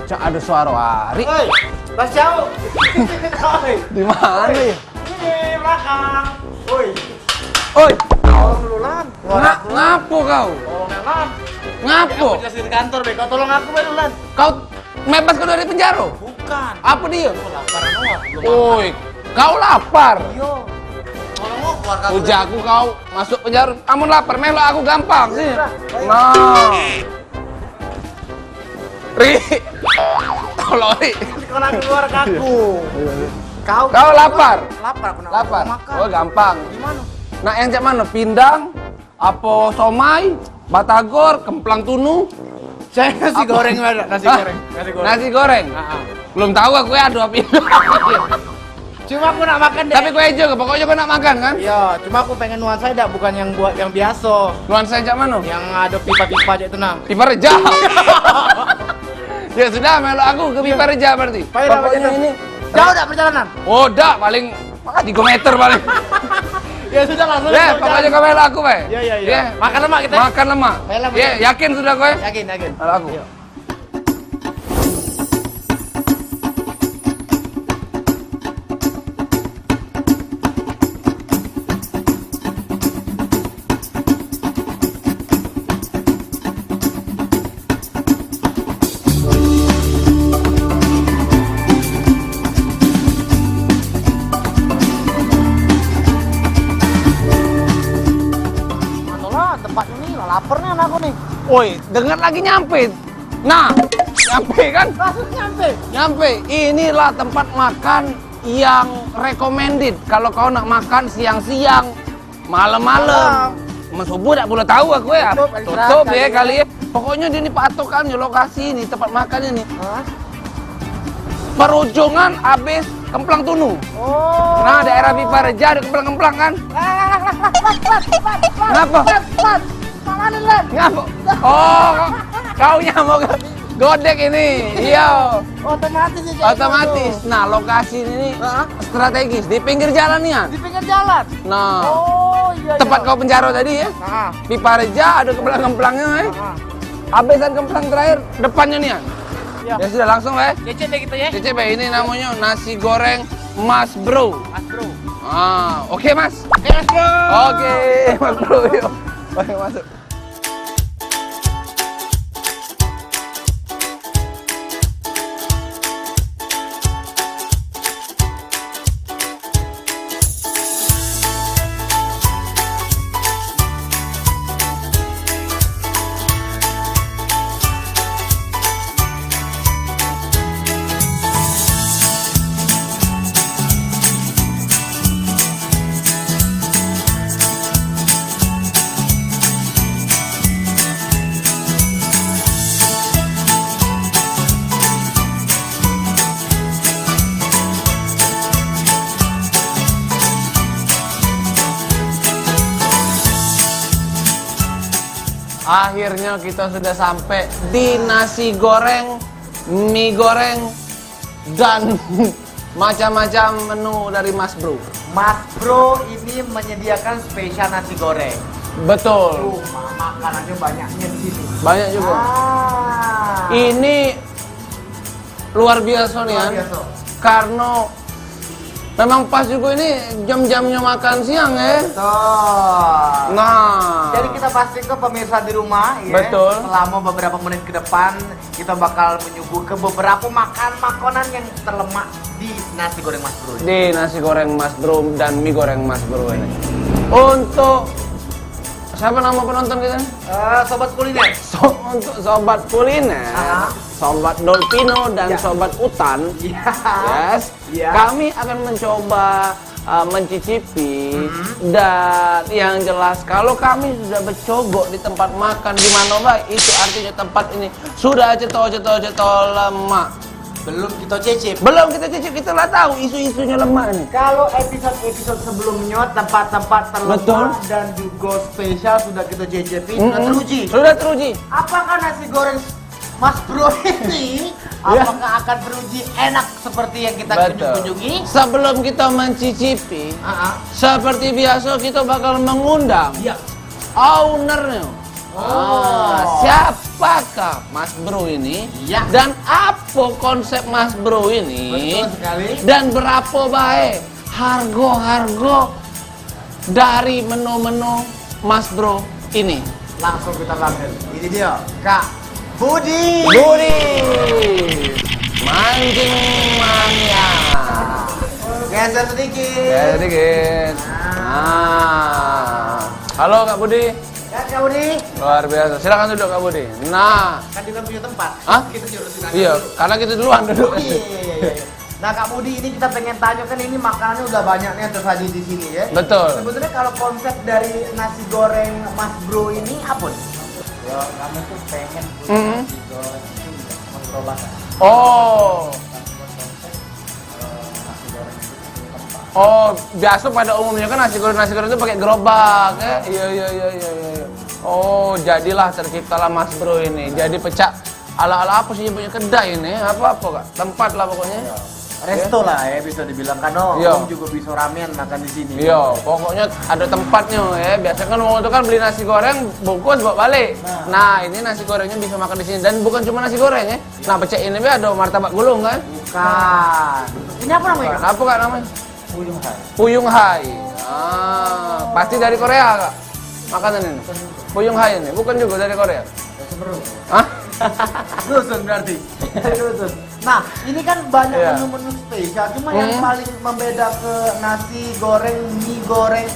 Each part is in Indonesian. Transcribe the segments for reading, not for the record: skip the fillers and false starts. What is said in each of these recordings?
Cak ada suara Ari. Mas Jauh. Di mana ya? Ini belakang. Woi. Oi, Tolong dulu Lan. ngapo kau? Tolong ya Lan. Ngapo? Aku jelasin di kantor deh. Kau tolong aku dulu Lan. Kau bebas kau dari penjara? Bukan. Apa dia? Aku lapar banget. Oi, kau lapar. Yo. Tolong mau keluar aku. Ujaku kau masuk penjara. Kamu lapar, melok aku gampang sih. Ayo. Nah. Ri. Tolong Ri. Kalau aku keluar aku. Kau lapar? Lapar aku nak Lapar. makan. Oh, gampang. Gimana? Nah, yang cak mana? Pindang, apa somai, batagor, kemplang tunu, Saya nasi goreng ada, nasi Hah? goreng. Nasi goreng. nasi goreng. Belum tahu aku ya ada apa. Cuma aku nak makan deh. Tapi kue aja, pokoknya kau nak makan kan? Iya, cuma aku pengen nuansa dah, bukan yang buat yang biasa. Nuansa cak mana? Yang ada pipa-pipa aja itu nah. Pipa Reja. Ya sudah, melok aku ke Pipa Reja berarti. Pokoknya ini. Jauh dah perjalanan. Oh, dah paling 3 meter paling. Ya sudah langsung. Ya, pokoknya kau melok aku, Pak. Iya. Makan lemak kita. Makan lemak. Melok, Ya, yakin sudah kau? Yakin. Melok aku. Yuk. Tempat ini lapar nih anakku nih. Woi, dengar lagi nyampe. Nah, nyampe kan? Langsung nyampe. Nyampe. Inilah tempat makan yang recommended kalau kau nak makan siang-siang, malam-malam. Subuh tak boleh tahu aku ya. Tutup ya kali ya. Pokoknya dia ini patokannya lokasi ini tempat makannya nih. Hah? Perujungan habis Kemplang Tunu. Oh. Nah, daerah Pipa Reja ada kemplang-kemplang kan? Kenapa? Mana Lan? Ngapa? Oh, kau mau godek ini. Iya. Otomatis ya. Otomatis. Nah, lokasi ini strategis di pinggir jalan nih ya. Di pinggir jalan. Nah, Oh iya. tempat kau penjara tadi ya. Nah. Pipa Reja ada kemplang-kemplangnya ya. Habisan kemplang terakhir depannya nih ya. Iya. Ya sudah langsung ya. Cecep deh kita ya. Cecep ya, ini namanya nasi goreng Mas Bro. Mas Bro. Oke Mas. Mas Bro. Oke, Mas Bro. Yuk. Oke, masuk. Akhirnya kita sudah sampai di nasi goreng, mie goreng, dan macam-macam menu dari Mas Bro. Mas Bro ini menyediakan spesial nasi goreng. Betul. Makanannya banyaknya di sini. Banyak juga. Ini luar biasa nih Luar kan. biasa. Karena memang pas juga ini jam-jamnya makan siang ya. Betul. Nah. Jadi kita pastikan pemirsa di rumah ya. Betul. Selama beberapa menit ke depan kita bakal menyuguhkan beberapa makanan yang terlemak di nasi goreng Mas Bro. Di nasi goreng Mas Bro dan mie goreng Mas Bro ini. Untuk siapa nama penonton kita? Sobat kuliner. Untuk sobat kuliner, sobat Dolpino dan sobat Utan, Iya. yes, Iya. kami akan mencoba mencicipi dan yang jelas kalau kami sudah bercogok di tempat makan di mana Mbak, itu artinya tempat ini sudah cetol lemak. Belum kita cicip. Belum kita cicip, kita lah tahu isu-isunya lemak nih. Kalau episode sebelumnya tempat-tempat Betul. terlemak dan juga spesial sudah kita cicipi, sudah teruji. Sudah teruji. Apakah nasi goreng Mas Bro ini apakah akan beruji enak seperti yang kita kunjungi? Sebelum kita mencicipi, seperti biasa kita bakal mengundang ownernya. Siapakah Mas Bro ini? Dan apa konsep Mas Bro ini? Betul sekali. Dan berapa baik harga dari menu-menu Mas Bro ini? Langsung kita panggil. Ini dia, Kak Budi. Mancing mania. Geser sedikit. Halo Kak Budi. Ya, Kak Budi. Luar biasa. Silakan duduk Kak Budi. Nah, Kan kita punya tempat. Hah? Kita jurusin aja iya, dulu. karena kita duluan duduk. Iya. Nah, Kak Budi, ini kita pengen tanya kan ini makanannya udah banyak nih yang tersaji di sini ya. Betul. Sebetulnya kalau konsep dari nasi goreng Mas Bro ini apa nih? Ya, kami tuh pengen punya Mhm. nasi goreng itu menggerobakkan Oh. nasi goreng itu di tempat. Oh, biasa pada umumnya kan nasi goreng itu pakai gerobak ya. Iya. Oh, jadilah terciptalah Mas Bro ini. Jadi pecah ala-ala apa sih punya kedai ini? Apa Kak? Tempat lah pokoknya. Resto lah ya bisa dibilang kan. Iya. Om juga bisa ramen makan di sini. Iya, pokoknya ada tempatnya ya. Biasanya kan orang itu kan beli nasi goreng bungkus bawa balik. Nah, ini nasi gorengnya bisa makan di sini dan bukan cuma nasi goreng ya. Nah, pecah ini ada martabak gulung kan? Bukan. Ini apa namanya, Kak? Apa Kak namanya? Puyung Hai. Puyung Hai. Pasti dari Korea Kak. Makanan ini. Puyung Hai ini bukan juga dari Korea. Hah? Dusun berarti. Dusun. Nah, ini kan banyak Iya. menu-menu spesial. Cuma yang paling membeda ke nasi goreng, mie goreng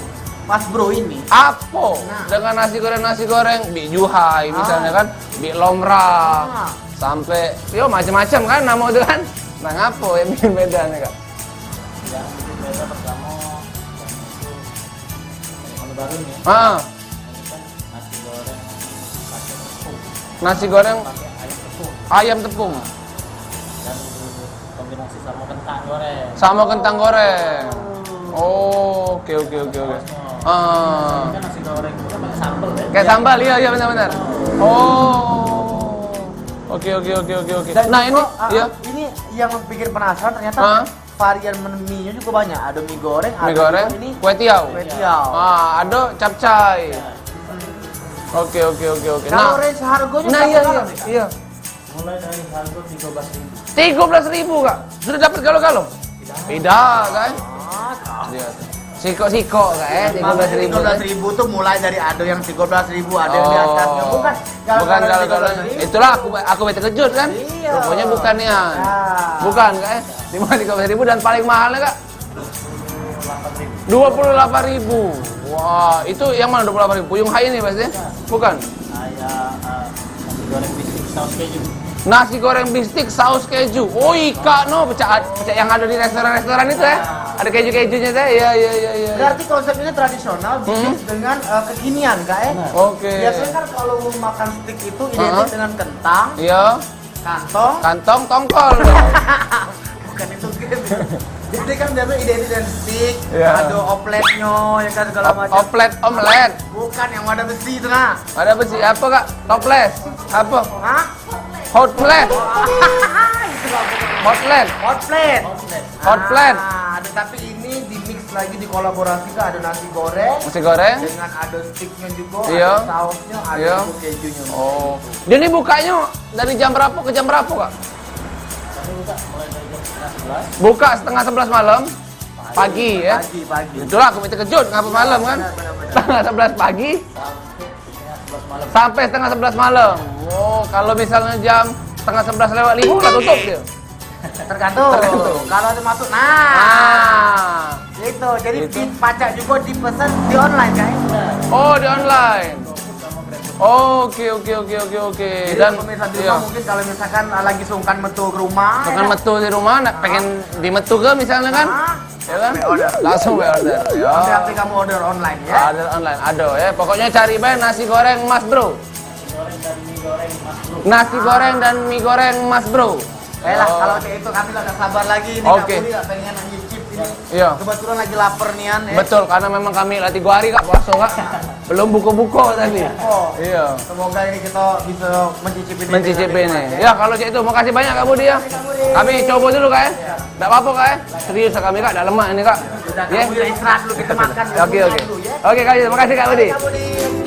Mas Bro ini. Apa? Nah. Dengan nasi goreng, mie juhai misalnya kan, mie lomra, sampai yo macam-macam kan nama itu kan. Nah, ngapo yang bikin beda nih Kak? Yang bikin beda pertama yang itu menu baru nih. Ah, Ini kan nasi goreng pakai tepung, nasi goreng pakai ayam tepung ayam tepung dan kombinasi sama kentang goreng. sama kentang goreng. Oh, oke. Ah. Ini kan nasi goreng itu kan pakai sambal ya. Kayak sambal, iya benar. Oh. Oke. Dan Nah, ini juga, iya. ini yang bikin penasaran ternyata varian menu-nya juga banyak. Ada mie goreng, Mie ada goreng, juga ini kue tiaw. kue tiaw. Ada capcay. Oke. Kalau range harganya Nah, berapa nih, Kak? iya. Mulai dari harga 13.000. 13.000 Kak. Sudah dapat kalau-kalau? Tidak kan? Iya. Siko Kak 13.000. 13.000 tuh mulai dari ada yang 13.000, ada yang di atasnya. Bukan Bukan kalau 13.000. itulah aku terkejut kan. Iya. Rupanya bukan ya. Nah. Bukan Kak. Di mana 13.000 dan paling mahalnya Kak? 28.000. Wah, itu yang mana 28.000? Puyung Hai ini pasti? Bukan. Kayak nasi goreng bistik saus keju. Nasi goreng bistik saus keju. Oh, Ika no, pecah yang ada di restoran-restoran itu ya. Ada keju-kejunya teh. Iya. Berarti konsepnya tradisional dimix dengan kekinian, Kak ya? Oke. Biasanya kan kalau makan steak itu identik dengan kentang, Iya. kantong, Tongkol. bukan itu gitu. Jadi kan biasanya identik dengan steak, Iya. ada opletnya, ya kan segala macam. Omelet. Bukan yang wadah besi itu nah. Ada apa sih? Apa Kak? Toples. Apa? Hah? Hot plate. Itu lah pokoknya. Hot plate. Hot plate. Hot plate. Ada tapi ini dimix lagi dikolaborasikan ada nasi goreng Nasi goreng. dengan ada sticknya juga, Iya. ada sausnya, ada Iya. juga kejunya. Oh. Dia ini bukanya dari jam berapa ke jam berapa Kak? Kami buka mulai dari jam setengah 11 Buka setengah 11 malam. Pagi ya. Pagi. Itulah aku minta kejut ngapa malam kan? Benar. Setengah 11 pagi sampai setengah 11 malam. sampai setengah 11 malam. Oh, kalau misalnya jam setengah 11 lewat 5 udah tutup dia. Tergantung. Kalau ada masuk, gitu. Jadi Gitu. di pajak juga dipesan di online kan? Oh, di online. Oke. Jadi Dan pemirsa di iya. rumah mungkin kalau misalkan lagi sungkan metu ke rumah, Bukan metu di rumah, nak pengen di metu ke misalnya kan? Ya kan? order. Langsung order. Ya. Nanti kamu order online ya. Order online, ada ya. Pokoknya cari bae nasi goreng Mas Bro. Nasi goreng dan mie goreng Mas Bro. Baiklah, kalau kayak itu kami nggak sabar lagi nih. Oke. Kak Budi nggak pengen nyicip ini. Iya. Kebetulan lagi lapar nian ya. Betul, karena memang kami latih 3 hari Kak puasa Kak. Belum buka-buka tadi. Oh, Iya. semoga ini kita bisa Mencicipi ini. Ya kalau cik itu, makasih banyak Kak Budi ya. Kami coba dulu Kak ya. Enggak apa-apa Kak ya. Serius kami Kak, dah lemak ini Kak. Udah, Ya. kamu istirahat dulu, kita makan dulu. Oke. Oke Kak, terima kasih Kak Budi. Kak Budi.